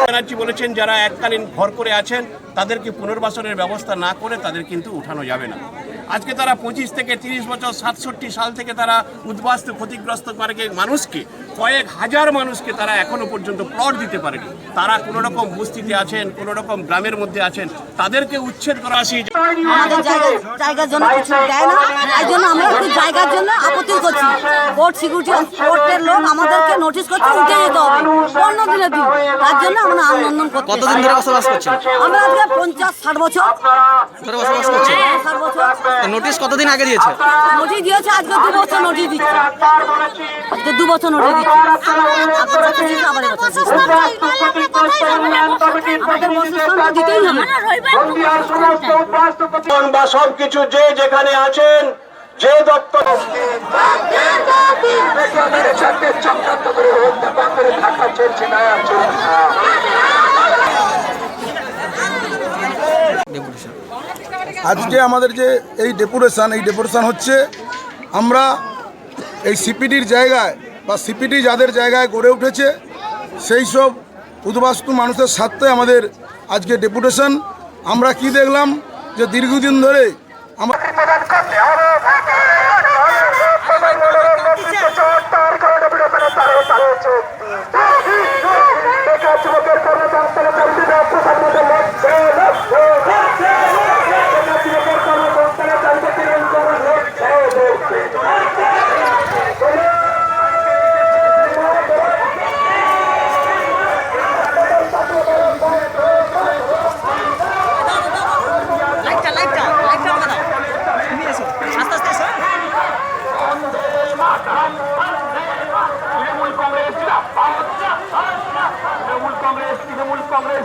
ব্যানার্জি বলেছেন যারা এককালীন ঘর করে আছেন তাদেরকে পুনর্বাসনের ব্যবস্থা না করে তাদের কিন্তু উঠানো যাবে না। আজকে তারা 25 থেকে 30 বছর 67 সাল থেকে তারা উদ্বাস্তু ক্ষতিগ্রস্ত মানুষকে কয়েক হাজার মানুষকে তারা এখনো পর্যন্ত প্লট দিতে পারেনি। তারা কোনো রকম বস্তিতে আছেন, কোনো রকম গ্রামের মধ্যে আছেন, তাদেরকে উচ্ছেদ করা আসি আমাদের জায়গার জন্য কিছু দেয় না, তাই জন্য আমরা একটু জায়গার জন্য আপত্তি করছি। কোর্ট সিকিউরিটি কোর্টের লোক আমাদেরকে নোটিশ করছে উঠে যেতে হবে 15 দিনের দিন, তার জন্য আমরা আন্দোলন করছি। কতদিন ধরে বসবাস করছেন? আমরা আজকে 50-60 বছর ধরে বসবাস করছেন। 60 বছর। নোটিশ কতদিন আগে দিয়েছে? নোটিশ দিয়েছে আজকে 2 বছর নোটিশ দিচ্ছে, আজকে 2 বছর নোটিশ দিচ্ছে। আবার বা সবকিছু যে যেখানে আছেন, যে দপ্তর আজকে আমাদের যে এই ডেপুটেশন হচ্ছে, আমরা এই সিপিডির জায়গায় বা সিপিডি যাদের জায়গায় গড়ে উঠেছে সেই সব উদ্বাস্তু মানুষের স্বার্থে আমাদের আজকে ডেপুটেশন। আমরা কি দেখলাম যে দীর্ঘদিন ধরে আমরা তৃণমূল কংগ্রেস